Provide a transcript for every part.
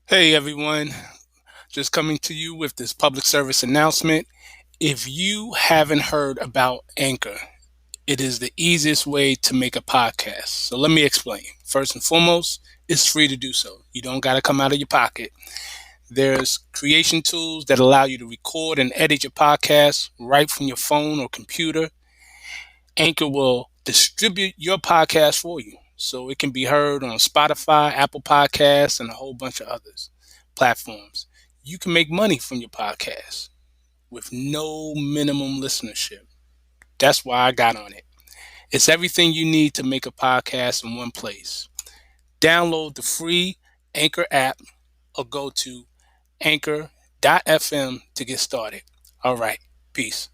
Hey everyone, just coming to you with this public service announcement. If you haven't heard about Anchor, it is the easiest way to make a podcast. So let me explain. First and foremost, it's free to do so. You don't got to come out of your pocket. There's creation tools that allow you to record and edit your podcast right from your phone or computer. Anchor will distribute your podcast for you so it can be heard on Spotify, Apple Podcasts, and a whole bunch of others platforms. You can make money from your podcast with no minimum listenership. That's why I got on it. It's everything you need to make a podcast in one place. Download the free Anchor app or go to anchor.fm to get started. All right, peace.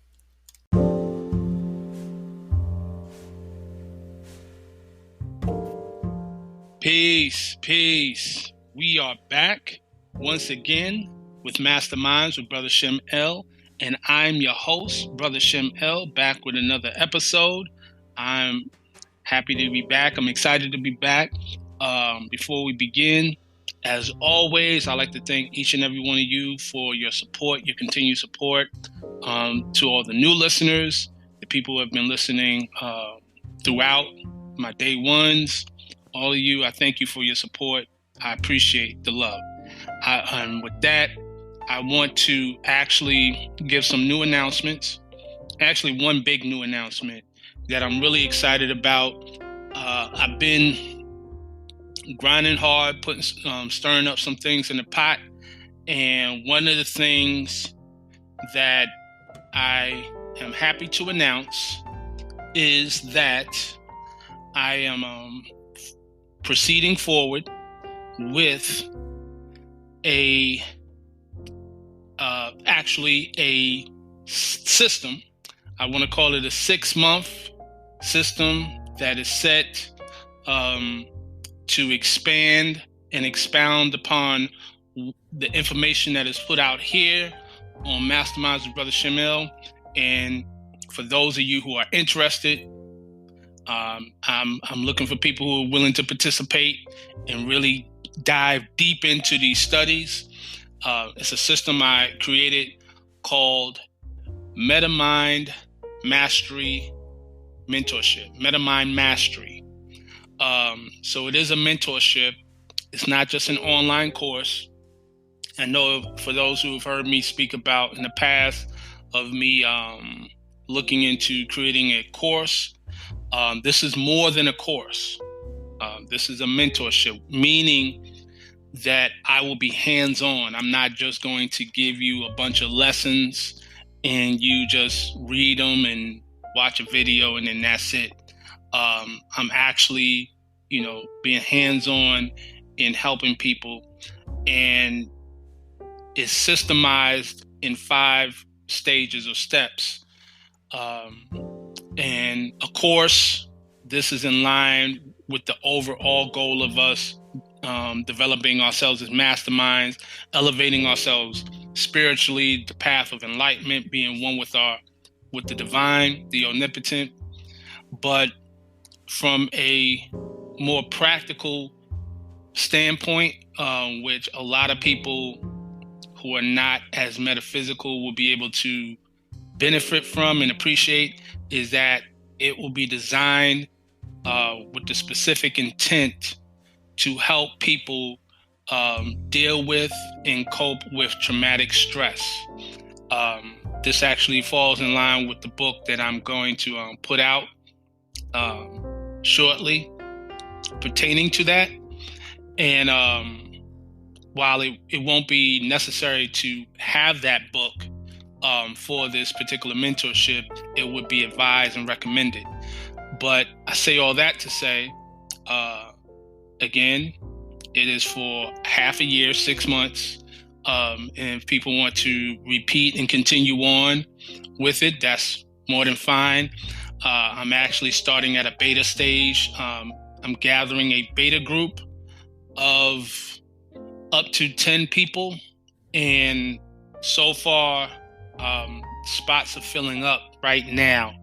Peace. We are back once again with Masterminds with Brother Shem L. And I'm your host, Brother Shem L, back with another episode. I'm happy to be back. I'm excited to be back. Before we begin, as always, I'd like to thank each and every one of you for your support, your continued support. To all the new listeners, the people who have been listening throughout my day ones, all of you, I thank you for your support. I appreciate the love. And with that, I want to actually give some new announcements. Actually, one big new announcement that I'm really excited about. I've been grinding hard, stirring up some things in the pot. And one of the things that I am happy to announce is that I am proceeding forward with actually a system. I want to call it a 6-month system that is set to expand and expound upon the information that is put out here on Masterminds with Brother Shem L. And for those of you who are interested, I'm looking for people who are willing to participate and really dive deep into these studies. It's a system I created called Metamind Mastery Mentorship. Metamind Mastery. So it is a mentorship. It's not just an online course. I know for those who have heard me speak about in the past of me looking into creating a course, this is more than a course. This is a mentorship, meaning that I will be hands-on. I'm not just going to give you a bunch of lessons and you just read them and watch a video and then that's it. I'm actually, being hands-on in helping people, and it's systemized in 5 stages or steps. And of course, this is in line with the overall goal of us developing ourselves as masterminds, elevating ourselves spiritually, the path of enlightenment, being one with the divine, the omnipotent. But from a more practical standpoint, which a lot of people who are not as metaphysical will be able to benefit from and appreciate, is that it will be designed with the specific intent to help people deal with and cope with traumatic stress. This actually falls in line with the book that I'm going to put out shortly pertaining to that. And while it won't be necessary to have that book for this particular mentorship, it would be advised and recommended. But I say all that to say, again, it is for half a year, 6 months. And if people want to repeat and continue on with it, that's more than fine. I'm actually starting at a beta stage. I'm gathering a beta group of up to 10 people. And so far, spots are filling up right now,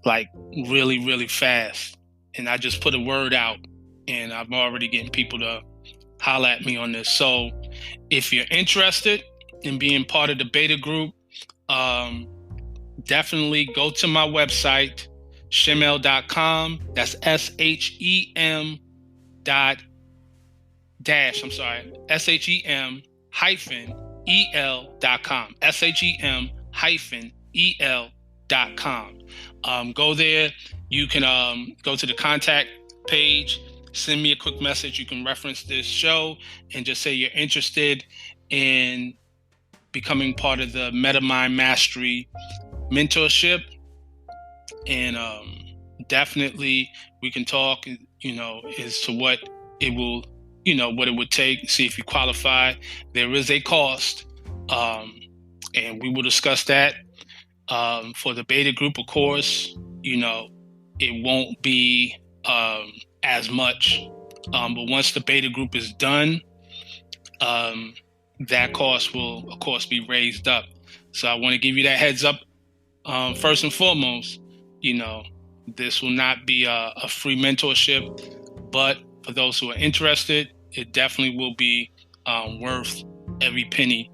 like really, really fast. And I just put a word out and I'm already getting people to holler at me on this. So if you're interested in being part of the beta group, definitely go to my website, shemel.com. That's SHEM SHEM-EL.com. SHEM-EL.com. Go there. You can go to the contact page, send me a quick message. You can reference this show and just say you're interested in becoming part of the MetaMind Mastery mentorship. And definitely we can talk, as to what it will, what it would take, see if you qualify. There is a cost, and we will discuss that. For the beta group, of course, it won't be as much. But once the beta group is done, that cost will, of course, be raised up. So I want to give you that heads up. First and foremost, this will not be a free mentorship, but for those who are interested, it definitely will be worth every penny.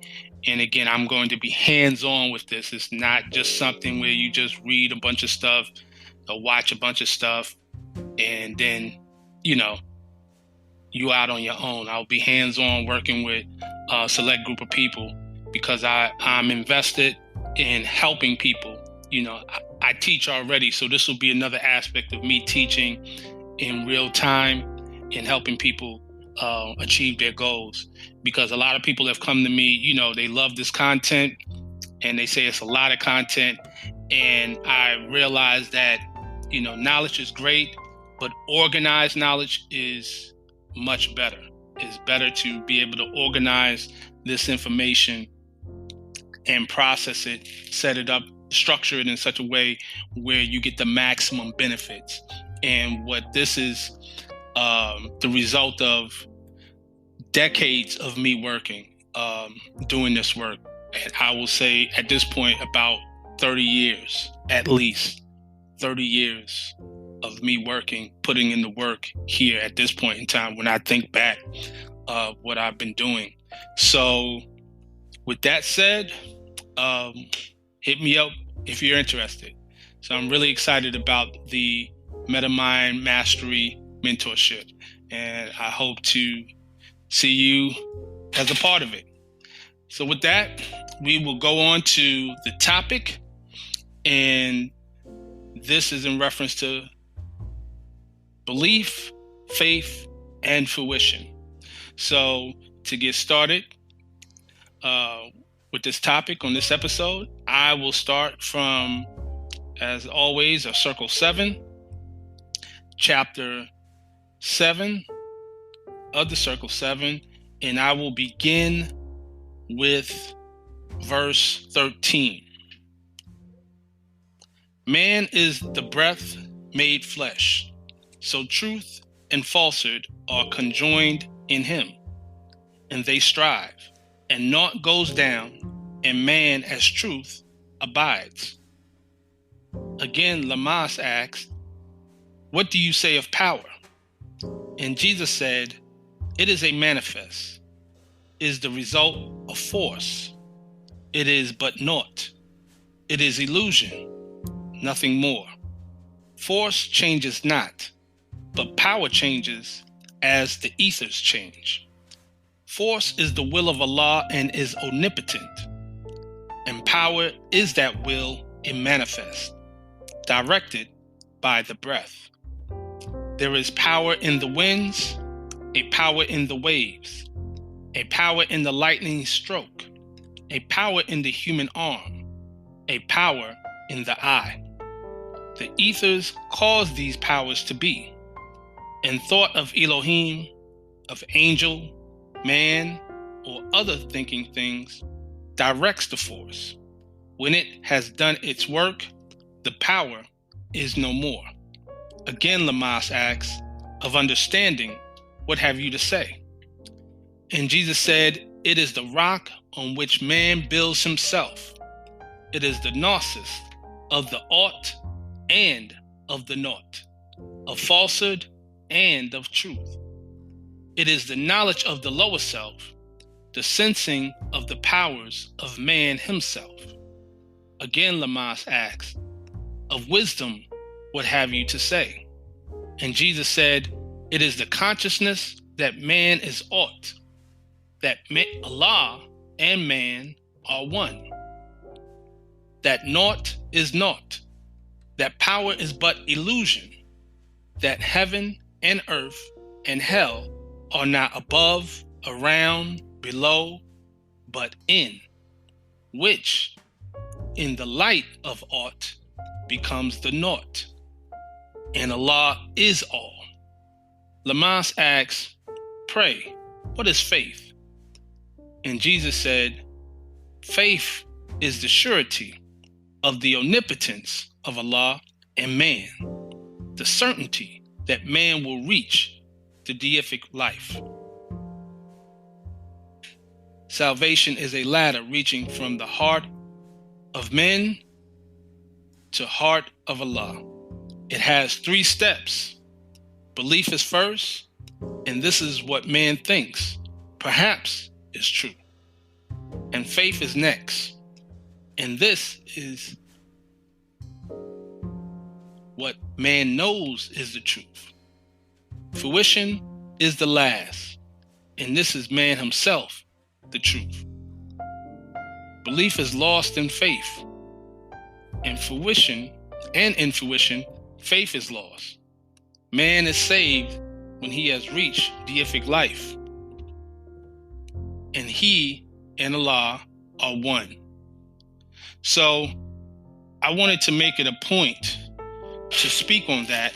And again, I'm going to be hands-on with this. It's not just something where you just read a bunch of stuff or watch a bunch of stuff and then, you out on your own. I'll be hands-on working with a select group of people because I'm invested in helping people. I teach already, so this will be another aspect of me teaching in real time and helping people achieve their goals. Because a lot of people have come to me, they love this content and they say it's a lot of content. And I realize that, knowledge is great, but organized knowledge is much better. It's better to be able to organize this information and process it, set it up, structure it in such a way where you get the maximum benefits. And what this is the result of decades of me working, doing this work. And I will say at this point about 30 years, at least 30 years of me working, putting in the work here at this point in time when I think back of what I've been doing. So with that said, hit me up if you're interested. So I'm really excited about the MetaMind Mastery mentorship, and I hope to see you as a part of it. So with that, we will go on to the topic, and this is in reference to belief, faith, and fruition. So to get started with this topic on this episode, I will start from, as always, a Circle 7, Chapter 7 of the Circle 7, and I will begin with verse 13. Man is the breath made flesh, so truth and falsehood are conjoined in him, and they strive, and naught goes down, and man as truth abides. Again, Lamas asked, "What do you say of power?" And Jesus said, "It is a manifest, is the result of force. It is but naught. It is illusion, nothing more. Force changes not, but power changes as the ethers change. Force is the will of Allah and is omnipotent, and power is that will in manifest, directed by the breath. There is power in the winds, a power in the waves, a power in the lightning stroke, a power in the human arm, a power in the eye. The ethers cause these powers to be, and thought of Elohim, of angel, man, or other thinking things directs the force. When it has done its work, the power is no more." Again, Lamas asks, "Of understanding, what have you to say?" And Jesus said, "It is the rock on which man builds himself. It is the gnosis of the ought and of the naught, of falsehood and of truth. It is the knowledge of the lower self, the sensing of the powers of man himself. Again, Lamas asks, of wisdom, what have you to say? And Jesus said, it is the consciousness that man is aught, that Allah and man are one, that naught is naught, that power is but illusion, that heaven and earth and hell are not above, around, below, but in, which, in the light of aught, becomes the naught, and Allah is all. Lamas asks, pray, what is faith? And Jesus said, faith is the surety of the omnipotence of Allah and man, the certainty that man will reach the deific life. Salvation is a ladder reaching from the heart of men to heart of Allah. It has 3 steps. Belief is first, and this is what man thinks, perhaps is true. And faith is next, and this is what man knows is the truth. Fruition is the last, and this is man himself, the truth. Belief is lost in faith, and in fruition, faith is lost. Man is saved when he has reached deific life, and he and Allah are one. So I wanted to make it a point to speak on that.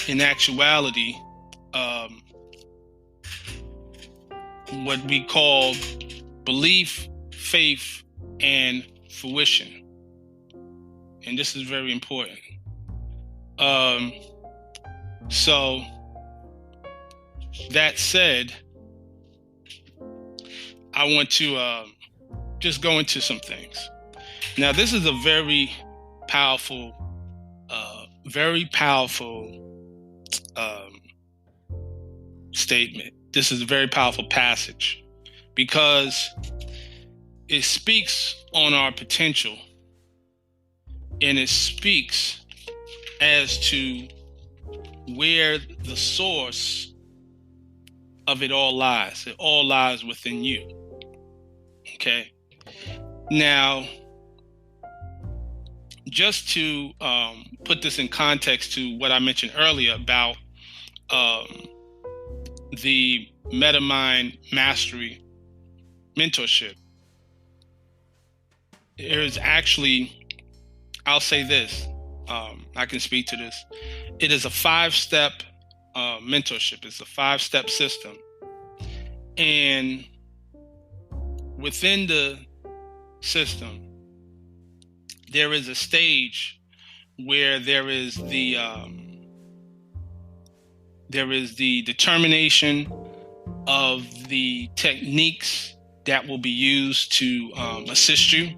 In actuality, what we call belief, faith, and fruition. And this is very important. So that said, I want to just go into some things. Now, this is a very powerful statement. This is a very powerful passage because it speaks on our potential, and it speaks as to where the source of it all lies. It all lies within you. Okay. Now, just to put this in context to what I mentioned earlier about the MetaMind Mastery mentorship, there's actually, I'll say this, I can speak to this. It is a 5-step mentorship. It's a 5-step system. And within the system, there is a stage where there is the determination of the techniques that will be used to assist you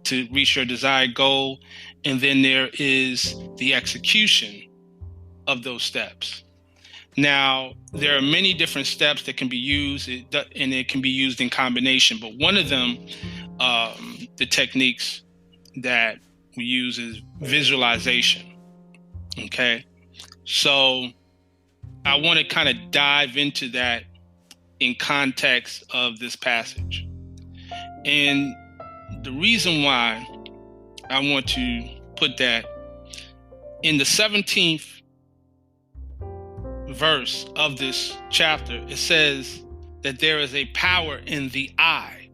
to reach your desired goal. And then there is the execution of those steps. Now, there are many different steps that can be used, and it can be used in combination. But one of them, the techniques that we use is visualization. Okay? So I want to kind of dive into that in context of this passage. And the reason why I want to put that in the 17th verse of this chapter, it says that there is a power in the eye.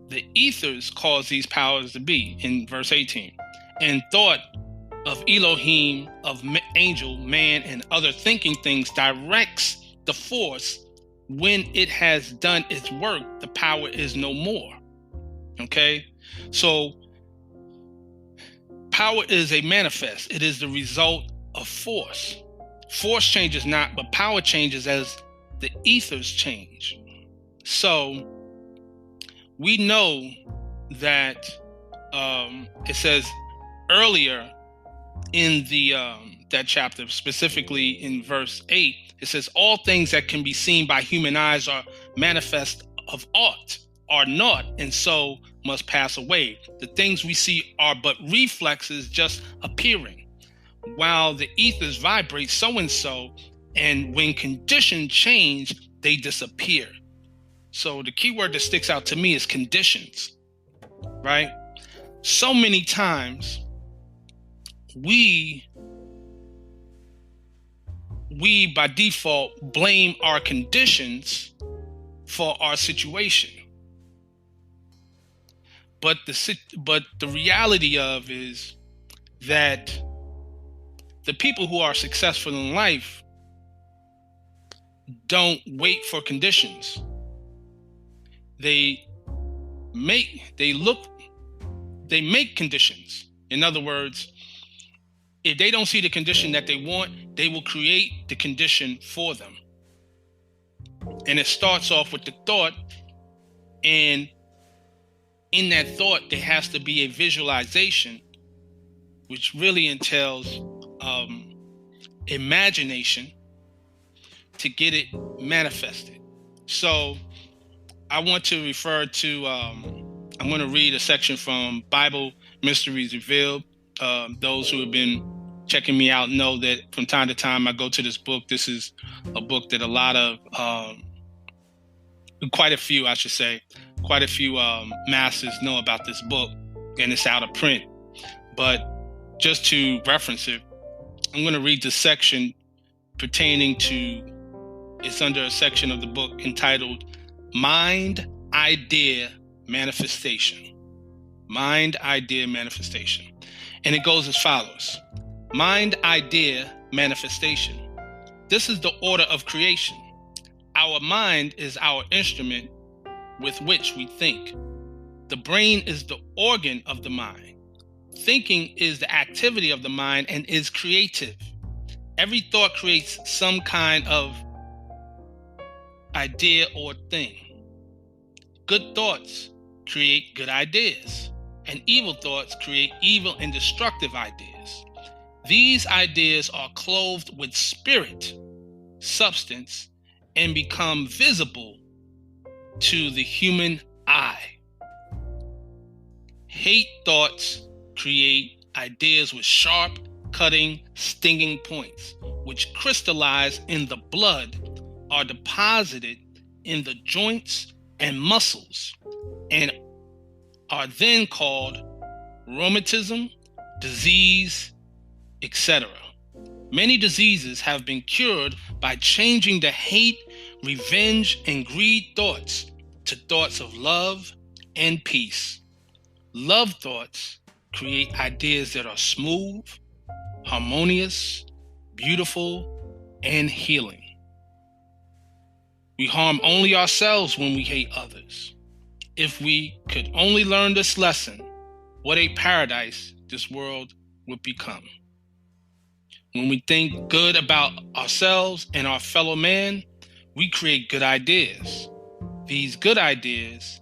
The ethers cause these powers to be, in verse 18. And thought of Elohim, of angel, man, and other thinking things directs the force. When it has done its work, the power is no more. Okay? So power is a manifest. It is the result of force. Force changes not, but power changes as the ethers change. So we know that it says earlier in the that chapter, specifically in verse 8, It says, all things that can be seen by human eyes are manifest of aught, are naught, and so must pass away. The things we see are but reflexes just appearing, while the ethers vibrate so and so, and when conditions change, they disappear. So the key word that sticks out to me is conditions, right? So many times we by default blame our conditions for our situation. But the reality of is that the people who are successful in life don't wait for conditions. They make conditions. In other words, if they don't see the condition that they want, they will create the condition for them. And it starts off with the thought, and in that thought, there has to be a visualization, which really entails imagination to get it manifested. So I want to refer to, I'm going to read a section from Bible Mysteries Revealed. Those who have been checking me out know that from time to time I go to this book. This is a book that a lot of, quite a few masters know about this book, and it's out of print. But just to reference it, I'm going to read the section pertaining to, it's under a section of the book entitled Mind, Idea, Manifestation. Mind, Idea, Manifestation. And it goes as follows. Mind, idea, manifestation. This is the order of creation. Our mind is our instrument with which we think. The brain is the organ of the mind. Thinking is the activity of the mind and is creative. Every thought creates some kind of idea or thing. Good thoughts create good ideas, and evil thoughts create evil and destructive ideas. These ideas are clothed with spirit, substance, and become visible to the human eye. Hate thoughts create ideas with sharp, cutting, stinging points, which crystallize in the blood, are deposited in the joints and muscles, and are then called rheumatism, disease, etc. Many diseases have been cured by changing the hate, revenge, and greed thoughts to thoughts of love and peace. Love thoughts create ideas that are smooth, harmonious, beautiful, and healing. We harm only ourselves when we hate others. If we could only learn this lesson, what a paradise this world would become. When we think good about ourselves and our fellow man, we create good ideas. These good ideas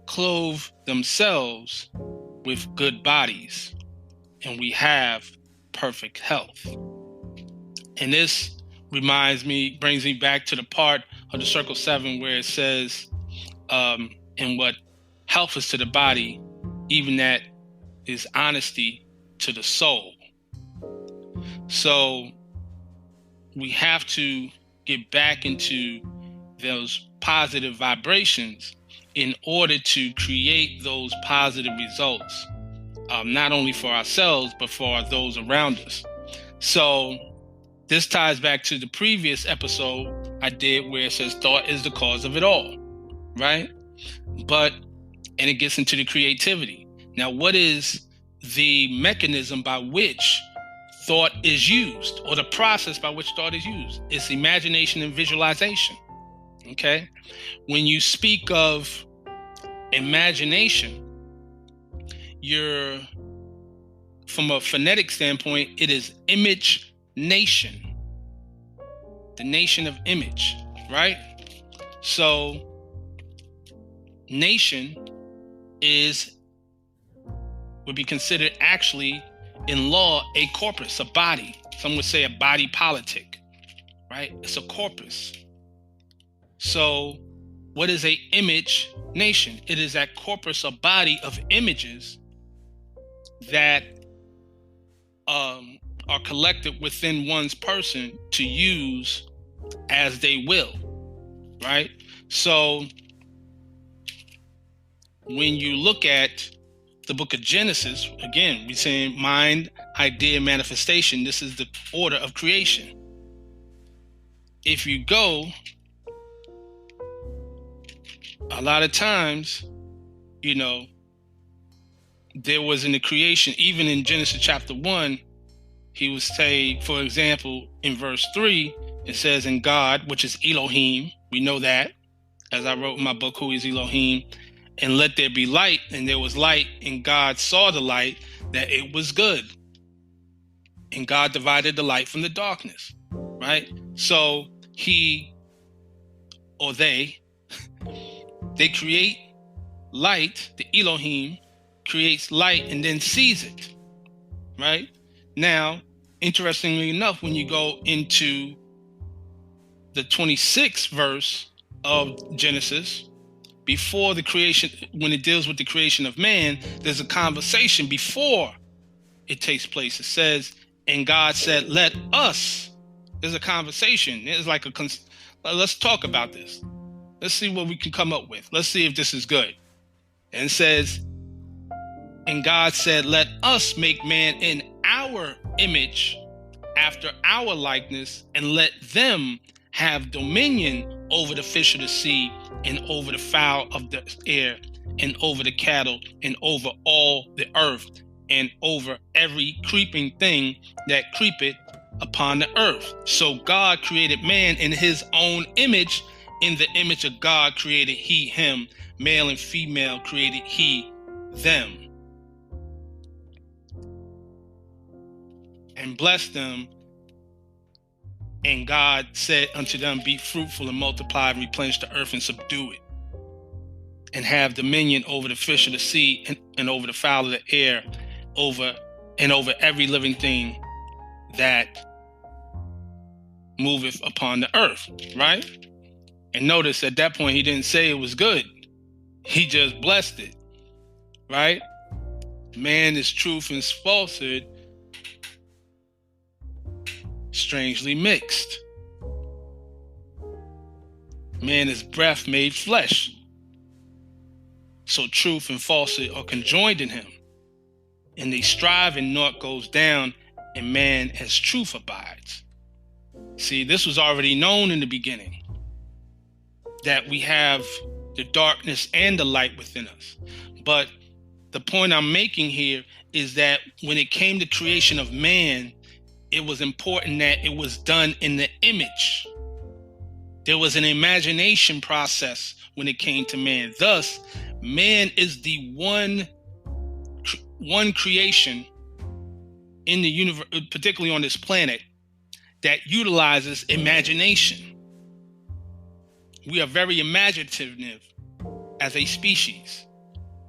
clothe themselves with good bodies, and we have perfect health. And this brings me back to the part of the Circle 7 where it says, and what health is to the body, even that is honesty to the soul. So we have to get back into those positive vibrations in order to create those positive results, not only for ourselves, but for those around us. So this ties back to the previous episode I did where it says thought is the cause of it all, right? And it gets into the creativity. Now, what is the mechanism by which thought is used, or the process by which thought is used? It's imagination and visualization, okay? When you speak of imagination, from a phonetic standpoint, it is image nation, the nation of image, right? So nation would be considered actually in law a corpus, a body. Some would say a body politic, right? It's a corpus. So what is a image nation? It is that corpus, a body of images that are collected within one's person to use as they will, right? So when you look at the book of Genesis, again, we're saying mind, idea, manifestation. This is the order of creation. If you go, a lot of times, there was in the creation, even in Genesis chapter 1, he was saying, for example, in verse 3, it says, in God, which is Elohim, we know that, as I wrote in my book, Who is Elohim? And let there be light, and there was light, and God saw the light, that it was good. And God divided the light from the darkness, right? So he, or they create light, the Elohim creates light and then sees it, right? Now, interestingly enough, when you go into the 26th verse of Genesis, before the creation, when it deals with the creation of man, there's a conversation before it takes place. It says, and God said, let us. There's a conversation. It's like let's talk about this. Let's see what we can come up with. Let's see if this is good. And it says, and God said, let us make man in our image, after our likeness, and let them have dominion over the fish of the sea, and over the fowl of the air, and over the cattle, and over all the earth, and over every creeping thing that creepeth upon the earth. So God created man in his own image. In the image of God created he him. Male and female created he them. And blessed them. And God said unto them, be fruitful and multiply and replenish the earth and subdue it, and have dominion over the fish of the sea, and over the fowl of the air, over every living thing that moveth upon the earth, right? And notice at that point, he didn't say it was good. He just blessed it, right? Man is truth and falsehood strangely mixed. Man is breath made flesh. So truth and falsehood are conjoined in him, and they strive, and naught goes down, and man as truth abides. See, this was already known in the beginning, that we have the darkness and the light within us. But the point I'm making here is that when it came to creation of man, it was important that it was done in the image. There was an imagination process when it came to man. Thus, man is the one creation in the universe, particularly on this planet, that utilizes imagination. We are very imaginative as a species.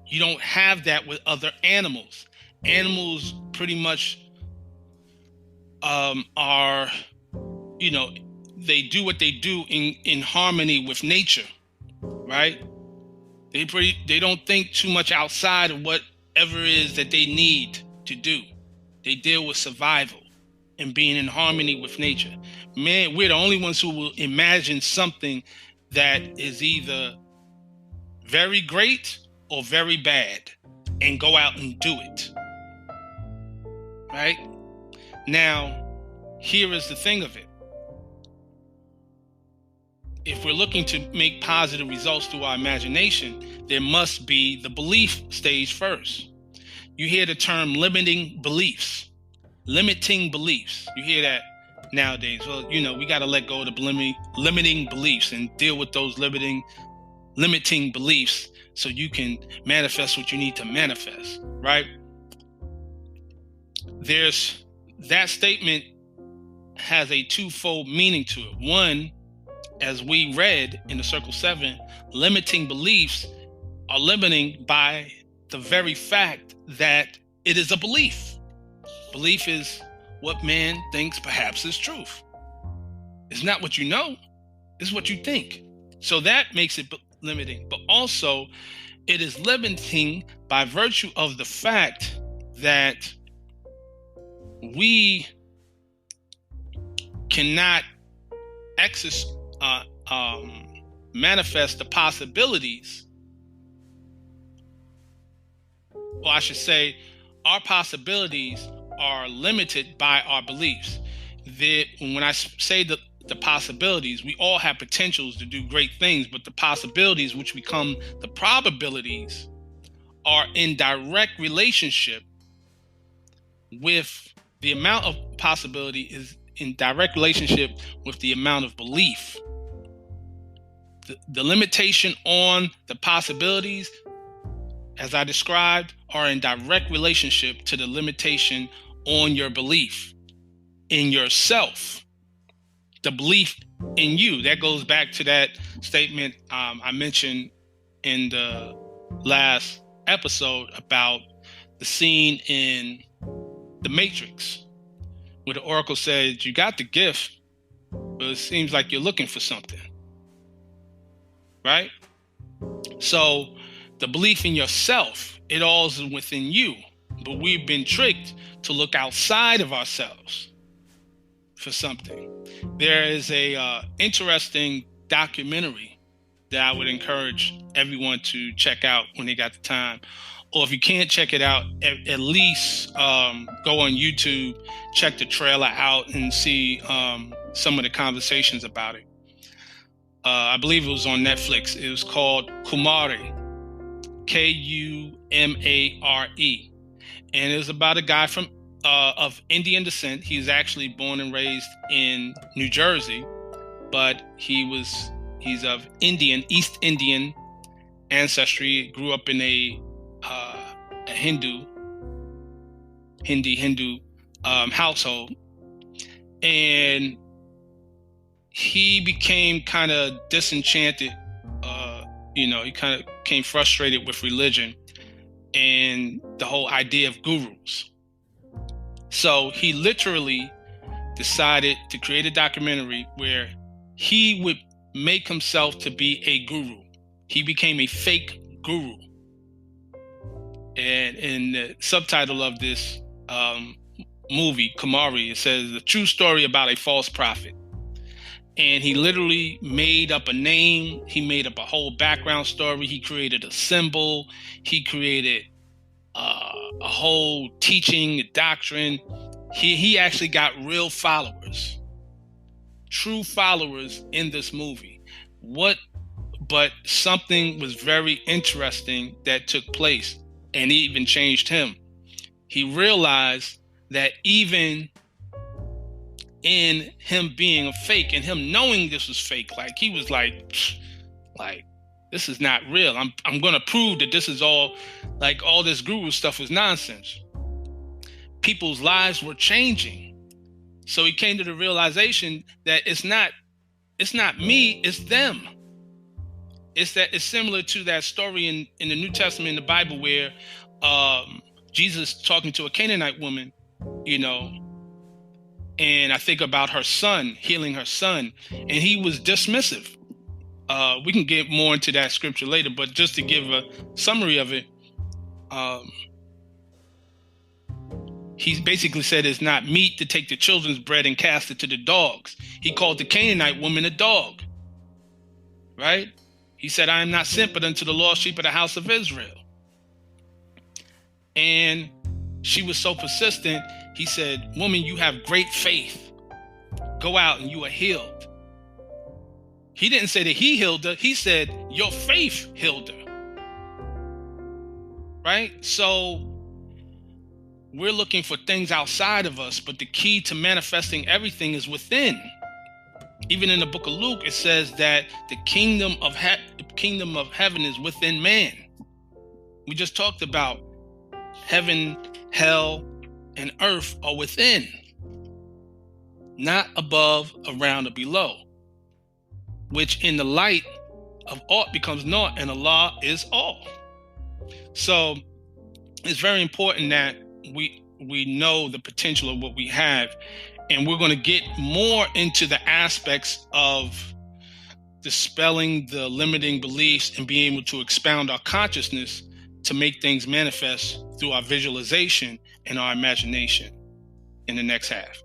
You don't have that with other animals. Animals pretty much are, they do what they do in harmony with nature, right? They don't think too much outside of whatever it is that they need to do. They deal with survival and being in harmony with nature. Man, we're the only ones who will imagine something that is either very great or very bad and go out and do it, right? Now, here is the thing of it. If we're looking to make positive results through our imagination, there must be the belief stage first. You hear the term limiting beliefs. Limiting beliefs. You hear that nowadays. Well, we got to let go of the limiting beliefs and deal with those limiting beliefs so you can manifest what you need to manifest, right? That statement has a twofold meaning to it. One, as we read in the Circle 7, limiting beliefs are limiting by the very fact that it is a belief. Belief is what man thinks perhaps is truth. It's not what you know, it's what you think. So that makes it limiting. But also, it is limiting by virtue of the fact that we cannot manifest the possibilities, or I should say, our possibilities are limited by our beliefs. When I say the possibilities, we all have potentials to do great things, but the possibilities, which become the probabilities, are in direct relationship with the amount of possibility is in direct relationship with the amount of belief. The limitation on the possibilities, as I described, are in direct relationship to the limitation on your belief in yourself, the belief in you. That goes back to that statement I mentioned in the last episode about the scene in The Matrix, where the Oracle said, you got the gift, but it seems like you're looking for something. Right? So the belief in yourself, it all is within you. But we've been tricked to look outside of ourselves for something. There is a interesting documentary that I would encourage everyone to check out when they got the time. Or if you can't check it out, at least go on YouTube, check the trailer out, and see some of the conversations about it. I believe it was on Netflix. It was called Kumare, Kumare. And it was about a guy from of Indian descent. He's actually born and raised in New Jersey, but he's of East Indian ancestry. Grew up in a Hindu household, and he became kind of disenchanted. He kind of became frustrated with religion and the whole idea of gurus. So he literally decided to create a documentary where he would make himself to be a guru. He became a fake guru. And in the subtitle of this movie, Kumare, it says, the true story about a false prophet. And he literally made up a name. He made up a whole background story. He created a symbol. He created a whole teaching, a doctrine. He actually got real followers, true followers in this movie. But something was very interesting that took place, and it even changed him. He realized that even in him being a fake and him knowing this was fake, like he was like this is not real. I'm gonna prove that this is all this guru stuff was nonsense. People's lives were changing. So he came to the realization that it's not me, it's them. It's similar to that story in the New Testament in the Bible where Jesus talking to a Canaanite woman, and I think about her son, healing her son, and he was dismissive. We can get more into that scripture later, but just to give a summary of it, he basically said it's not meet to take the children's bread and cast it to the dogs. He called the Canaanite woman a dog, right? He said, I am not sent but unto the lost sheep of the house of Israel. And she was so persistent, he said, woman, you have great faith. Go out and you are healed. He didn't say that he healed her. He said, your faith healed her. Right? So we're looking for things outside of us, but the key to manifesting everything is within. Even in the book of Luke, it says that the kingdom of heaven is within man. We just talked about heaven, hell, and earth are within, not above, around, or below, which in the light of aught becomes naught, and Allah is all. So it's very important that we know the potential of what we have And we're going to get more into the aspects of dispelling the limiting beliefs and being able to expound our consciousness to make things manifest through our visualization and our imagination in the next half.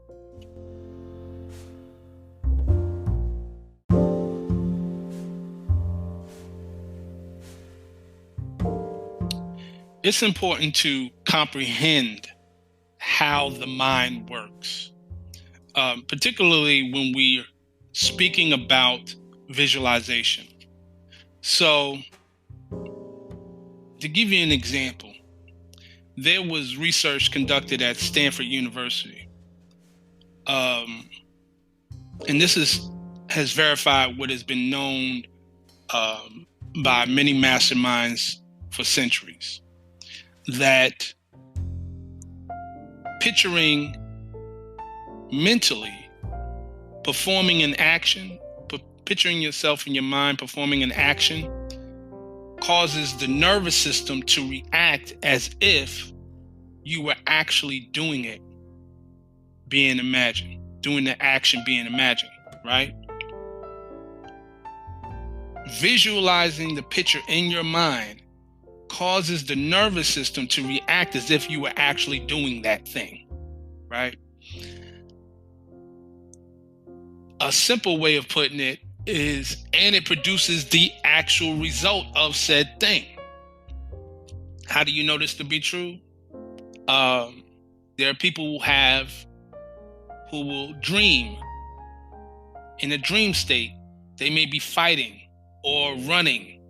It's important to comprehend how the mind works, particularly when we're speaking about visualization. So, to give you an example, there was research conducted at Stanford University, and this has verified what has been known by many masterminds for centuries, that picturing mentally performing an action, picturing yourself in your mind performing an action, causes the nervous system to react as if you were actually doing it, being imagined, doing the action being imagined, right? Visualizing the picture in your mind causes the nervous system to react as if you were actually doing that thing, right? A simple way of putting it is, and it produces the actual result of said thing. How do you know this to be true? There are people who will dream. In a dream state, they may be fighting or running,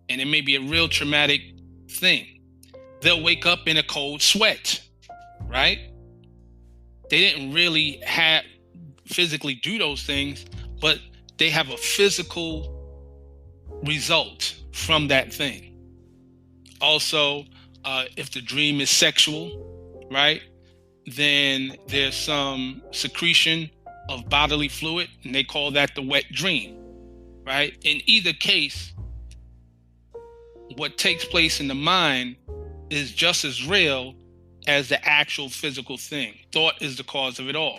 and it may be a real traumatic thing. They'll wake up in a cold sweat, right? They didn't really physically do those things, but they have a physical result from that thing. Also, if the dream is sexual, right, then there's some secretion of bodily fluid, and they call that the wet dream, right? In either case, what takes place in the mind is just as real as the actual physical thing. Thought is the cause of it all.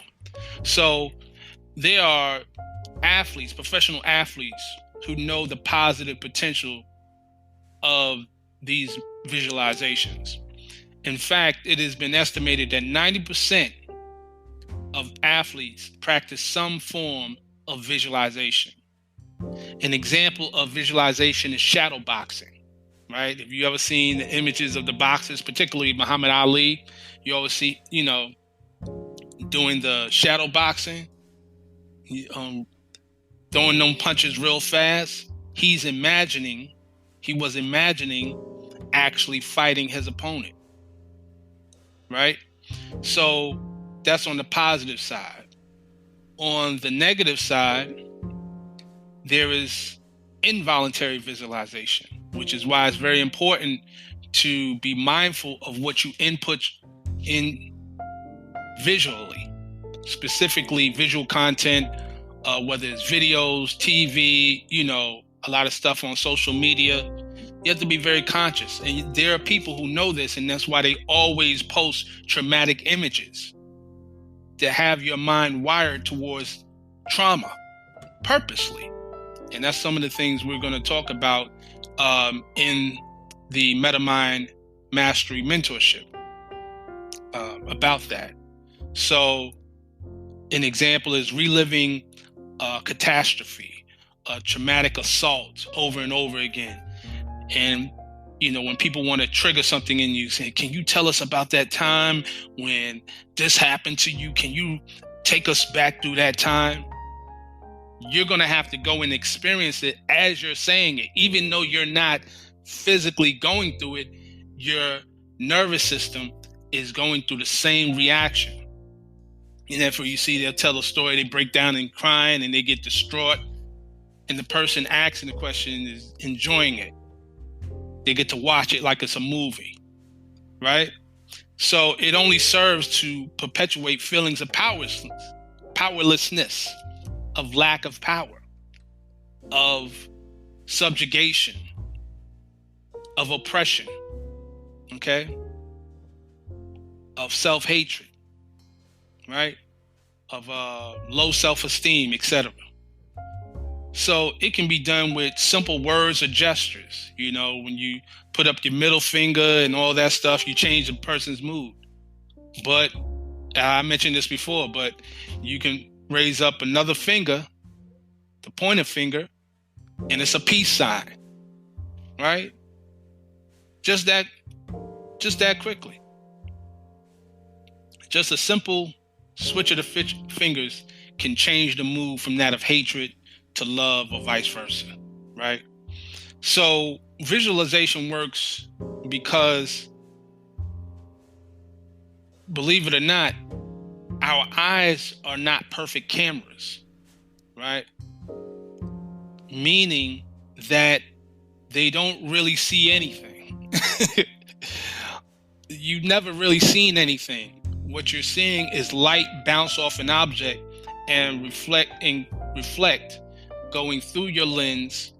So there are athletes, professional athletes, who know the positive potential of these visualizations. In fact, it has been estimated that 90% of athletes practice some form of visualization. An example of visualization is shadow boxing. Right? If you ever seen the images of the boxers, particularly Muhammad Ali, you always see, doing the shadow boxing, throwing them punches real fast. He was imagining actually fighting his opponent, right? So that's on the positive side. On the negative side, there is involuntary visualization, which is why it's very important to be mindful of what you input in visually, specifically visual content, whether it's videos, TV, a lot of stuff on social media. You have to be very conscious. And there are people who know this, and that's why they always post traumatic images to have your mind wired towards trauma purposely. And that's some of the things we're going to talk about in the MetaMind Mastery Mentorship about that. So an example is reliving a catastrophe, a traumatic assault over and over again. And, when people want to trigger something in you, saying, can you tell us about that time when this happened to you? Can you take us back through that time? You're going to have to go and experience it as you're saying it. Even though you're not physically going through it, your nervous system is going through the same reaction. And therefore, you see, they'll tell a story, they break down and crying, and they get distraught. And the person asking the question is enjoying it. They get to watch it like it's a movie, right? So it only serves to perpetuate feelings of powerlessness, of lack of power, of subjugation, of oppression, okay? Of self-hatred, right? low self-esteem, etc. So it can be done with simple words or gestures. When you put up your middle finger and all that stuff, you change a person's mood. But I mentioned this before, but you can raise up another finger, the pointer finger, and it's a peace sign, right? Just that quickly. Just a simple switch of the fingers can change the mood from that of hatred to love, or vice versa, right? So visualization works because, believe it or not, our eyes are not perfect cameras, right? Meaning that they don't really see anything. You've never really seen anything. What you're seeing is light bounce off an object and reflect going through your lens,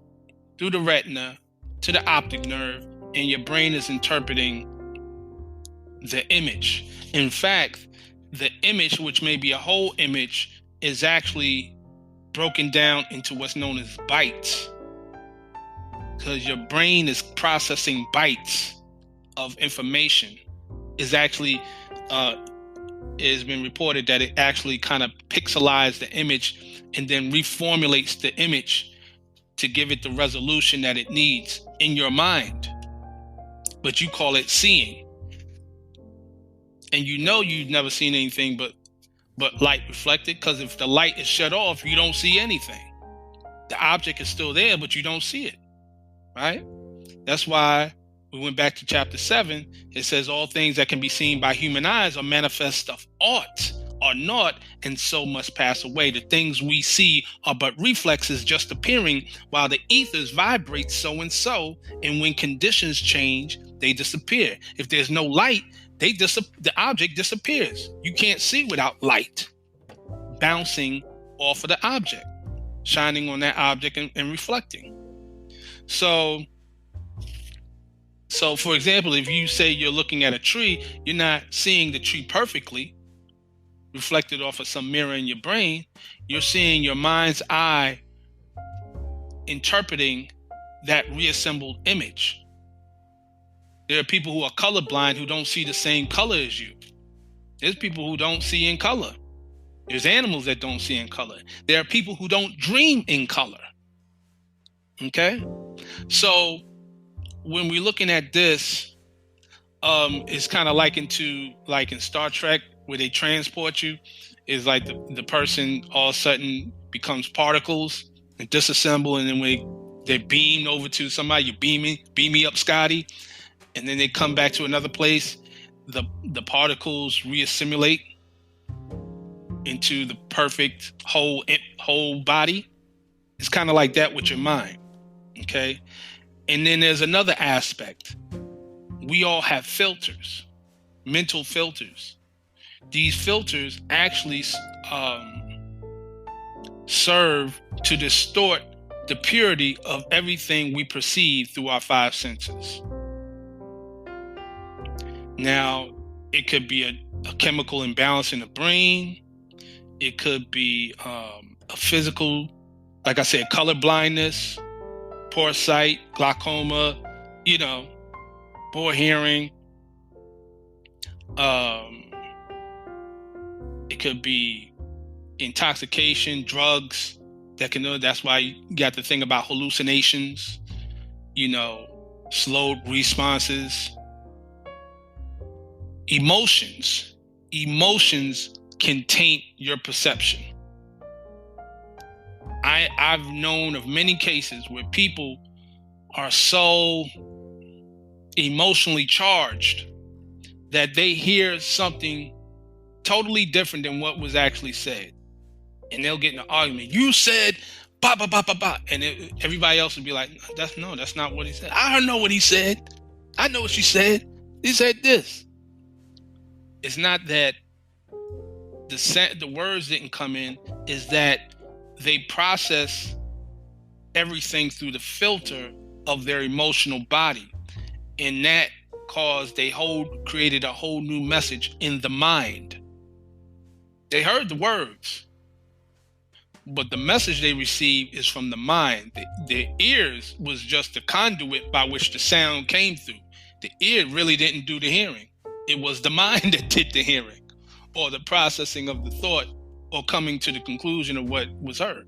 through the retina, to the optic nerve, and your brain is interpreting the image. In fact, the image, which may be a whole image, is actually broken down into what's known as bytes, because your brain is processing bytes of information. Is actually it has been reported that it actually kind of pixelizes the image and then reformulates the image to give it the resolution that it needs in your mind. But you call it seeing. And you've never seen anything but light reflected, because if the light is shut off, you don't see anything. The object is still there, but you don't see it, right? That's why we went back to chapter 7. It says all things that can be seen by human eyes are manifest of aught, are not, and so must pass away. The things we see are but reflexes just appearing, while the ethers vibrate so and so, and when conditions change, they disappear. If there's no light, the object disappears. You can't see without light bouncing off of the object, shining on that object and reflecting. So for example, if you say you're looking at a tree, you're not seeing the tree perfectly reflected off of some mirror in your brain. You're seeing your mind's eye interpreting that reassembled image. There are people who are colorblind who don't see the same color as you. There's people who don't see in color. There's animals that don't see in color. There are people who don't dream in color. Okay? So when we're looking at this, it's kind of likened to, like in Star Trek, where they transport you, is like the person all of a sudden becomes particles and disassemble, and then when they're beamed over to somebody, you beam me up, Scotty, and then they come back to another place, the particles reassimilate into the perfect whole body. It's kind of like that with your mind, okay? And then there's another aspect. We all have filters, mental filters. These filters actually serve to distort the purity of everything we perceive through our five senses. Now, it could be a chemical imbalance in the brain. It could be a physical, like I said, color blindness, poor sight, glaucoma, poor hearing. It could be intoxication, drugs. That's why you got to think about hallucinations, slowed responses. Emotions can taint your perception. I've known of many cases where people are so emotionally charged that they hear something totally different than what was actually said. And they'll get in an argument. You said, ba, ba, ba, ba, ba. And everybody else would be like, that's not what he said. I don't know what he said. I know what she said. He said this. It's not that the words didn't come in, is that they process everything through the filter of their emotional body. And that caused created a whole new message in the mind. They heard the words, but the message they received is from the mind. Their ears was just the conduit by which the sound came through. The ear really didn't do the hearing. It was the mind that did the hearing, or the processing of the thought, or coming to the conclusion of what was heard.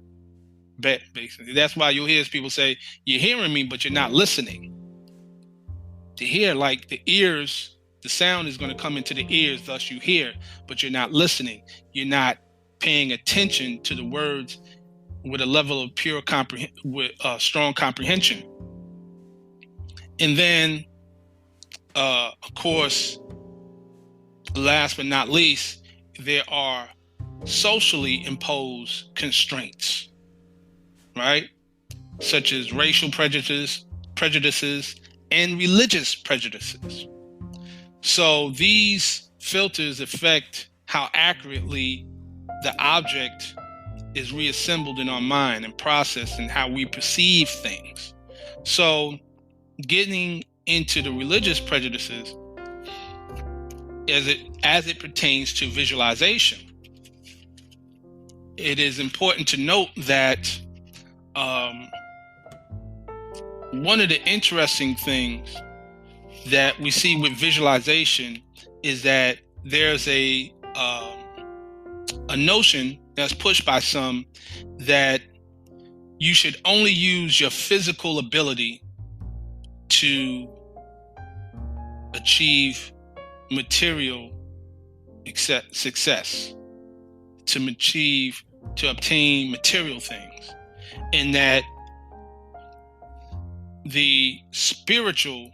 Basically, that's why you'll hear people say, "You're hearing me, but you're not listening." To hear, like the ears, the sound is going to come into the ears, thus you hear, but you're not listening. You're not paying attention to the words with a level of pure strong comprehension. And then, of course, last but not least, there are socially imposed constraints, right? Such as racial prejudices, and religious prejudices. So these filters affect how accurately the object is reassembled in our mind and processed, and how we perceive things. So getting into the religious prejudices as it pertains to visualization, it is important to note that one of the interesting things that we see with visualization is that there's a notion that's pushed by some that you should only use your physical ability to achieve material success, to obtain material things, and that the spirituality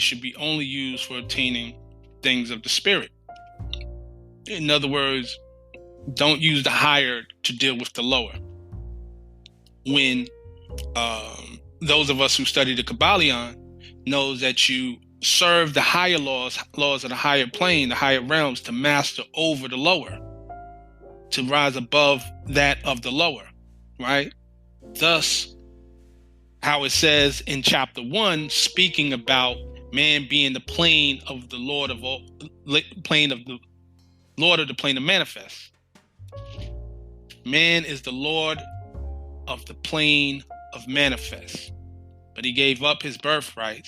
should be only used for obtaining things of the spirit. In other words, don't use the higher to deal with the lower. When those of us who study the Kabbalion knows that you serve the higher laws of the higher plane, the higher realms, to master over the lower, to rise above that of the lower, right? Thus, how it says in chapter 1, speaking about man being the plane of the Lord of the plane of manifest. Man is the Lord of the plane of manifest, but he gave up his birthright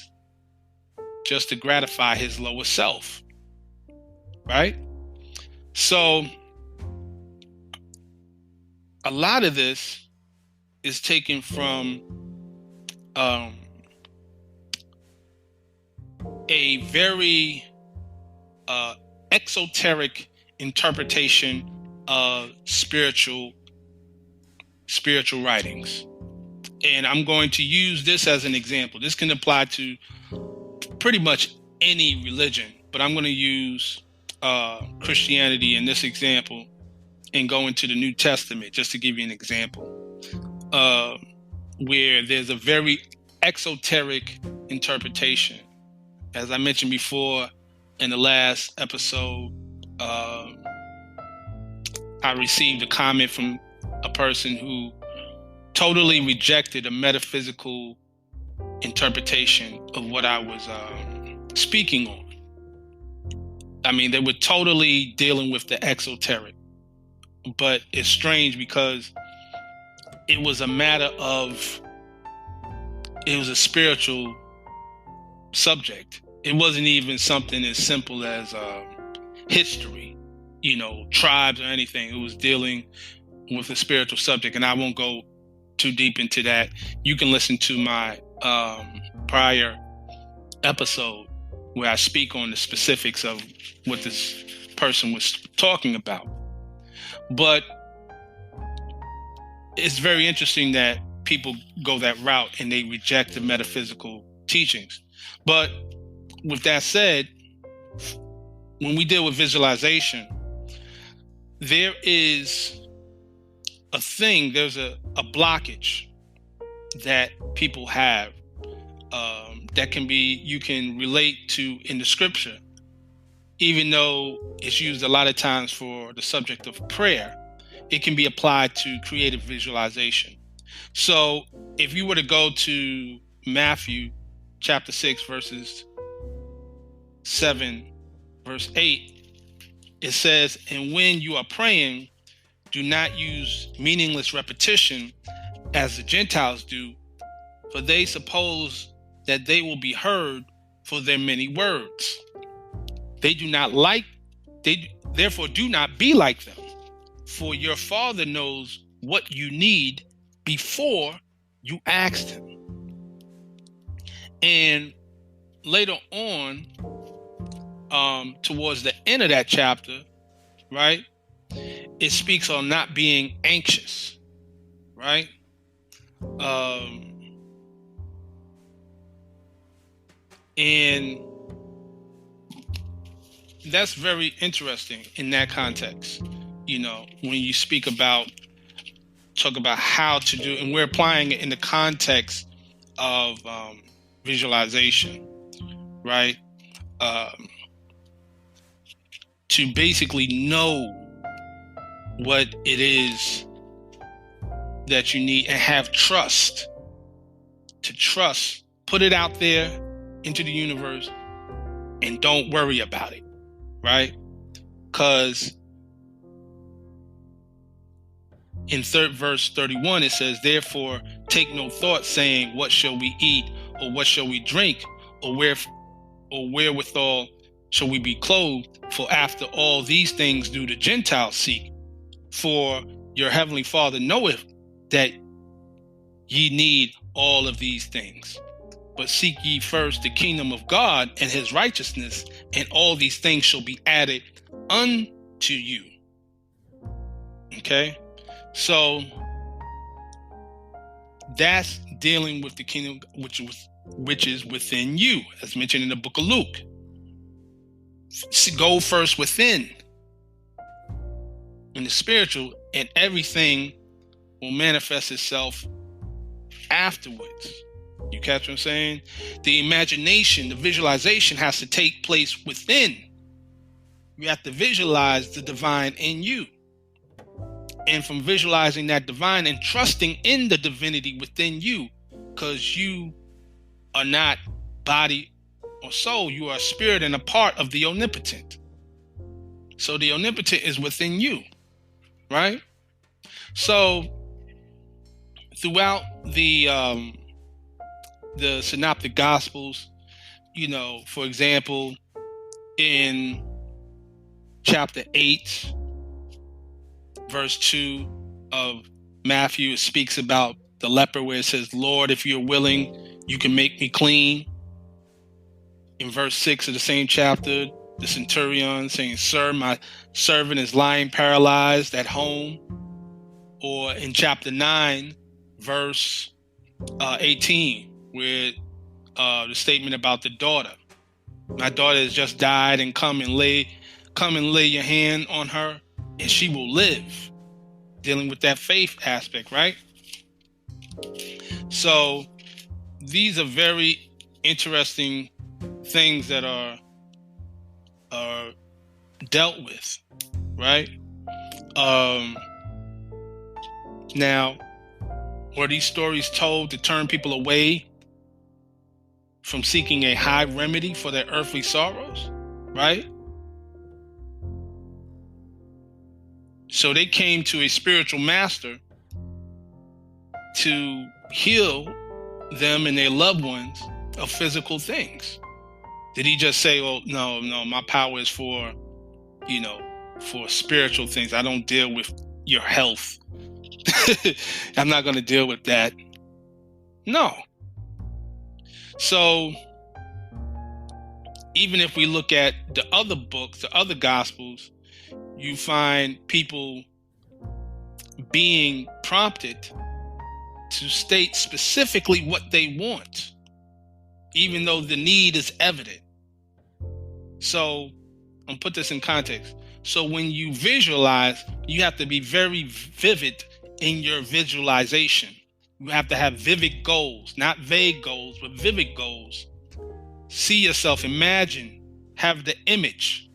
just to gratify his lower self, right? So a lot of this is taken from a very exoteric interpretation of spiritual writings. And I'm going to use this as an example. This can apply to pretty much any religion, but I'm going to use Christianity in this example and go into the New Testament just to give you an example, where there's a very exoteric interpretation. As I mentioned before in the last episode, I received a comment from a person who totally rejected a metaphysical interpretation of what I was speaking on. I mean, they were totally dealing with the exoteric, but it's strange because it was a matter of, it was a spiritual subject. It wasn't even something as simple as history, tribes or anything. It was dealing with a spiritual subject, and I won't go too deep into that. You can listen to my prior episode where I speak on the specifics of what this person was talking about. But it's very interesting that people go that route and they reject the metaphysical teachings. But with that said, when we deal with visualization, there is a thing, there's a blockage that people have that you can relate to in the scripture, even though it's used a lot of times for the subject of prayer. It can be applied to creative visualization. So if you were to go to Matthew chapter 6 verses 7 verse 8, it says, and when you are praying, do not use meaningless repetition as the Gentiles do, for they suppose that they will be heard for their many words. Therefore do not be like them, for your Father knows what you need before you ask him. And later on, towards the end of that chapter, right, it speaks on not being anxious, right? And that's very interesting in that context, you know, when you talk about how to do, and we're applying it in the context of visualization, right? To basically know what it is that you need and have trust. To trust, put it out there into the universe and don't worry about it, right? Because in verse 31, it says, therefore take no thought saying, what shall we eat, or what shall we drink, or wherewithal shall we be clothed? For after all these things do the Gentiles seek. For your heavenly Father knoweth that ye need all of these things. But seek ye first the kingdom of God and his righteousness, and all these things shall be added unto you. Okay? So that's dealing with the kingdom which is within you, as mentioned in the book of Luke. Go first within in the spiritual, and everything will manifest itself afterwards. You catch what I'm saying? The imagination, the visualization has to take place within. You have to visualize the divine in you. And from visualizing that divine and trusting in the divinity within you, because you are not body or soul, you are a spirit and a part of the omnipotent. So the omnipotent is within you, right? So throughout the synoptic gospels, you know, for example, in chapter 8, verse 2 of Matthew, it speaks about the leper, where it says, Lord, if you're willing, you can make me clean. In verse 6 of the same chapter, the centurion saying, Sir, my servant is lying paralyzed at home. Or in chapter 9, verse 18, where the statement about the daughter. My daughter has just died, and come and lay your hand on her, and she will live. Dealing with that faith aspect, right? So these are very interesting things that are dealt with, right? Now, were these stories told to turn people away from seeking a high remedy for their earthly sorrows, right? So they came to a spiritual master to heal them and their loved ones of physical things. Did he just say, oh, no, my power is for spiritual things. I don't deal with your health. I'm not going to deal with that. No. So even if we look at the other books, the other gospels, you find people being prompted to state specifically what they want, even though the need is evident. So I'll put this in context. So when you visualize, you have to be very vivid in your visualization. You have to have vivid goals, not vague goals, but vivid goals. See yourself, imagine, have the image.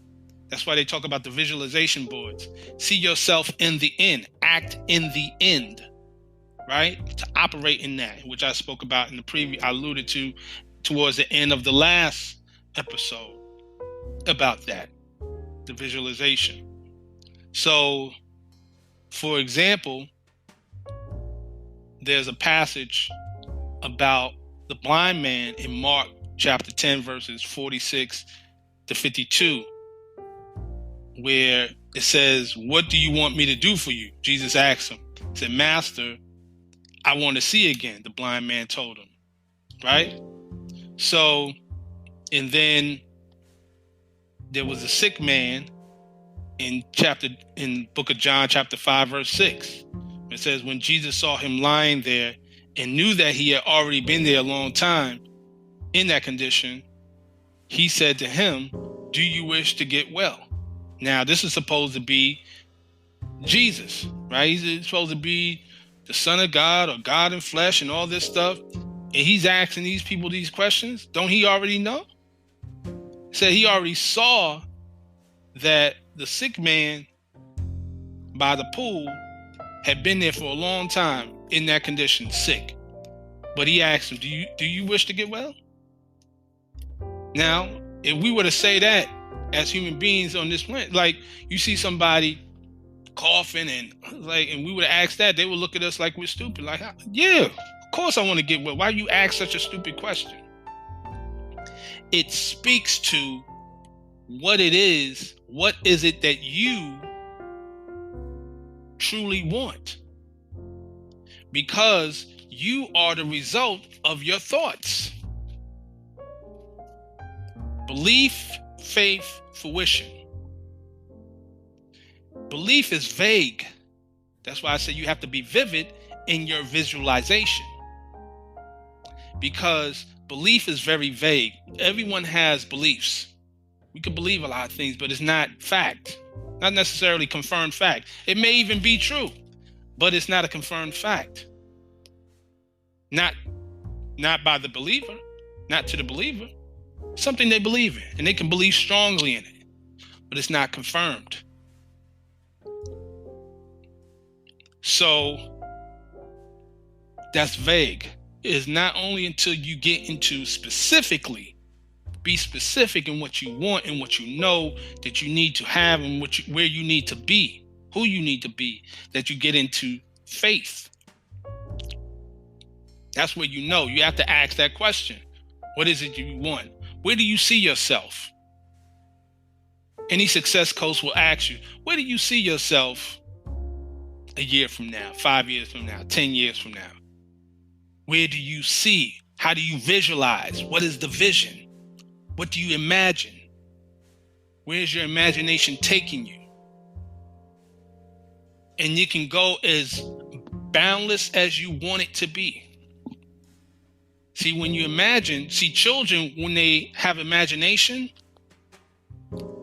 That's why they talk about the visualization boards. See yourself in the end, act in the end, right? To operate in that, which I spoke about in the previous, I alluded to towards the end of the last episode about that. the visualization. So, for example, there's a passage about the blind man in Mark chapter 10, verses 46 to 52, where it says, "What do you want me to do for you?" Jesus asked him. He said, "Master, I want to see again," the blind man told him. Right? So, and then there was a sick man in book of John, chapter 5, verse 6. It says, when Jesus saw him lying there and knew that he had already been there a long time in that condition, he said to him, "Do you wish to get well?" Now, this is supposed to be Jesus, right? He's supposed to be the Son of God or God in flesh and all this stuff. And he's asking these people these questions. Don't he already know? He said he already saw that the sick man by the pool had been there for a long time in that condition, sick. But he asked him, do you wish to get well? Now, if we were to say that as human beings on this planet, like you see somebody coughing and we would ask that, they would look at us like we're stupid. Like, yeah, of course I want to get well. Why you ask such a stupid question? It speaks to what it is. What is it that you truly want? Because you are the result of your thoughts. Belief, faith, fruition. Belief is vague. That's why I say you have to be vivid in your visualization. Because belief is very vague. Everyone has beliefs. We could believe a lot of things, but it's not fact. Not necessarily confirmed fact. It may even be true, but it's not a confirmed fact. Not by the believer, not to the believer. Something they believe in, and they can believe strongly in it, but it's not confirmed. So that's vague. It is not only until you get into be specific in what you want and what you know that you need to have and where you need to be, who you need to be, that you get into faith. That's where you know. You have to ask that question. What is it you want? Where do you see yourself? Any success coach will ask you, where do you see yourself a year from now, 5 years from now, 10 years from now? Where do you see? How do you visualize? What is the vision? What do you imagine? Where's your imagination taking you? And you can go as boundless as you want it to be. See, when you imagine, children, when they have imagination,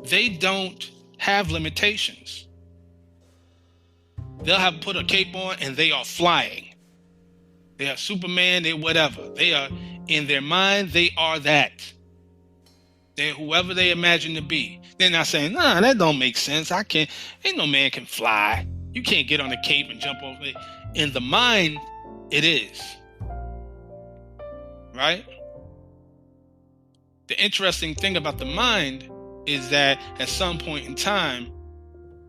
they don't have limitations. They'll have put a cape on and they are flying. They are Superman, they're whatever. They are, in their mind, they are that. They're whoever they imagine to be. They're not saying, nah, that don't make sense. Ain't no man can fly. You can't get on a cape and jump over it. In the mind, it is. Right? The interesting thing about the mind is that at some point in time,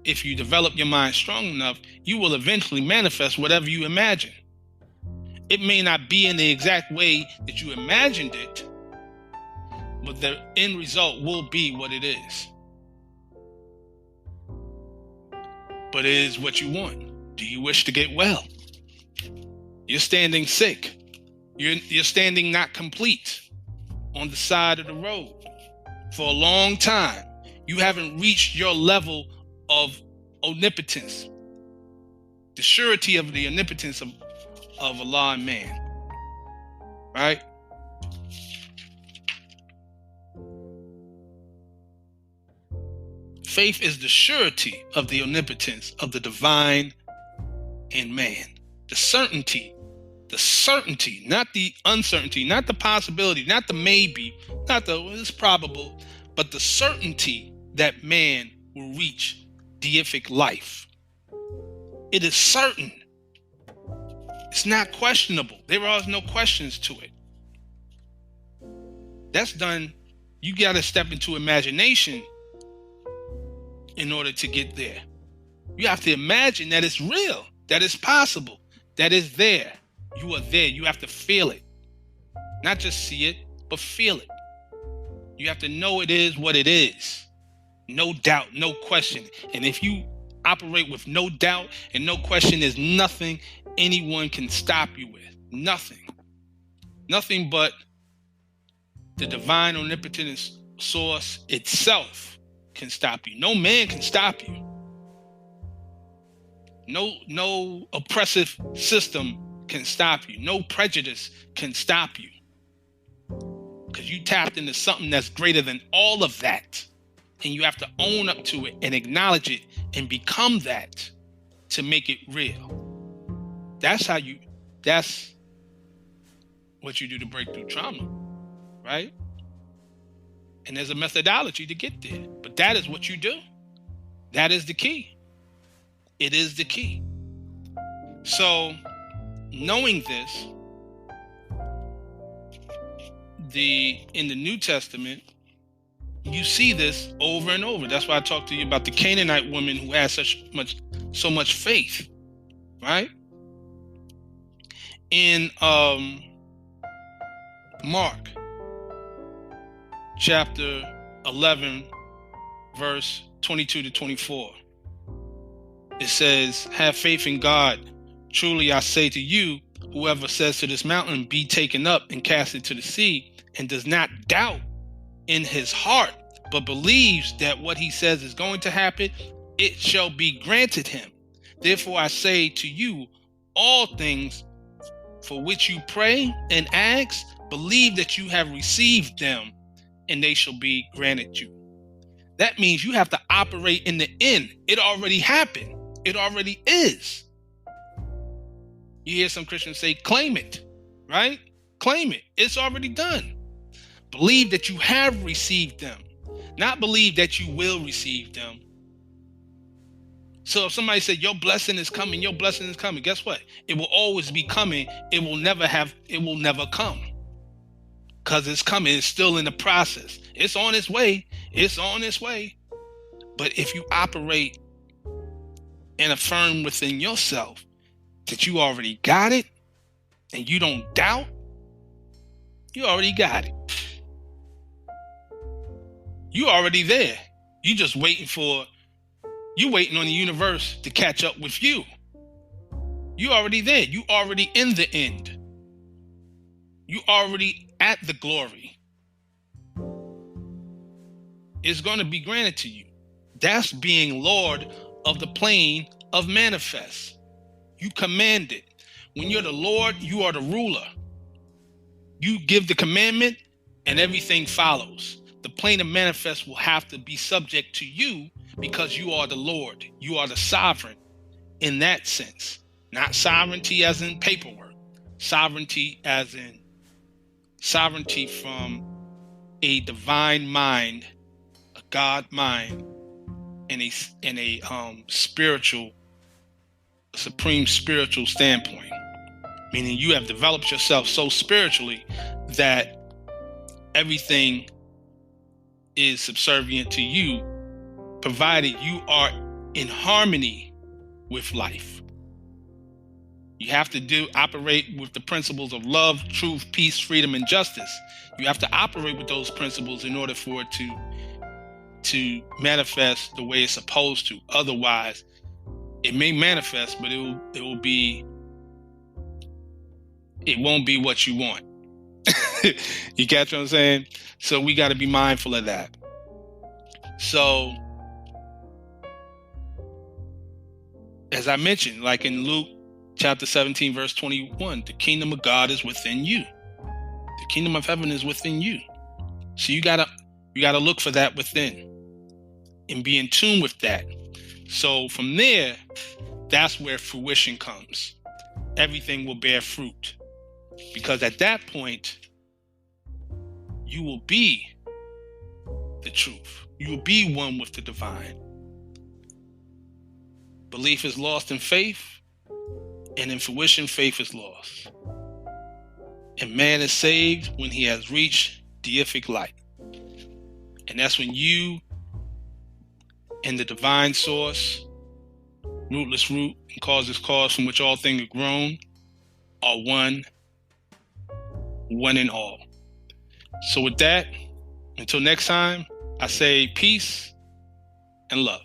if you develop your mind strong enough, you will eventually manifest whatever you imagine. It may not be in the exact way that you imagined it, but the end result will be what it is. But it is what you want. Do you wish to get well? You're standing sick. You're standing not complete on the side of the road for a long time. You haven't reached your level of omnipotence, the surety of the omnipotence of Allah and man. Right? Faith is the surety of the omnipotence of the divine in man. The certainty, not the uncertainty, not the possibility, not the maybe, not the it's probable, but the certainty that man will reach deific life. It is certain. It's not questionable. There are no questions to it. That's done. You got to step into imagination in order to get there. You have to imagine that it's real, that it's possible, that it's there. You are there. You have to feel it. Not just see it, but feel it. You have to know it is what it is. No doubt, no question. And if you operate with no doubt and no question, there's nothing anyone can stop you with. Nothing. Nothing but the divine omnipotent source itself can stop you. No man can stop you. No oppressive system can stop you. No prejudice can stop you. Because you tapped into something that's greater than all of that. And you have to own up to it and acknowledge it and become that to make it real. That's what you do to break through trauma, right? And there's a methodology to get there. But that is what you do. That is the key. It is the key. So, knowing this, in the New Testament, you see this over and over. That's why I talked to you about the Canaanite woman who had so much faith, right? In Mark chapter 11, verse 22 to 24. It says, "Have faith in God. Truly I say to you, whoever says to this mountain, be taken up and cast into the sea, and does not doubt in his heart, but believes that what he says is going to happen, it shall be granted him. Therefore I say to you, all things for which you pray and ask, believe that you have received them, and they shall be granted you." That means you have to operate in the end. It already happened. It already is. You hear some Christians say, claim it, right? Claim it. It's already done. Believe that you have received them, not believe that you will receive them. So if somebody said, your blessing is coming, guess what? It will always be coming. It will never come. Because it's coming. It's still in the process. It's on its way. But if you operate and affirm within yourself that you already got it and you don't doubt, you already got it. You already there. You just waiting on the universe to catch up with you. You already there. You already in the end. You already at the glory. It's going to be granted to you. That's being Lord of the plane of manifest. You command it. When you're the Lord, you are the ruler. You give the commandment and everything follows. The plane of manifest will have to be subject to you because you are the Lord. You are the sovereign in that sense. Not sovereignty as in paperwork. Sovereignty as in sovereignty from a divine mind, a God mind, and a spiritual, supreme spiritual standpoint. Meaning you have developed yourself so spiritually that everything is subservient to you, provided you are in harmony with life. You have to operate with the principles of love, truth, peace, freedom, and justice. You have to operate with those principles in order for it to manifest the way it's supposed to. Otherwise, it may manifest, but it won't be what you want. You catch what I'm saying? So we got to be mindful of that. So, as I mentioned, like in Luke chapter 17, verse 21, the kingdom of God is within you. The kingdom of heaven is within you. So you gotta look for that within and be in tune with that. So from there, that's where fruition comes. Everything will bear fruit. Because at that point, you will be the truth. You will be one with the divine. Belief is lost in faith, and in fruition, faith is lost. And man is saved when he has reached deific light. And that's when you and the divine source, rootless root, and causeless cause from which all things are grown, are one and all. So with that, until next time, I say peace and love.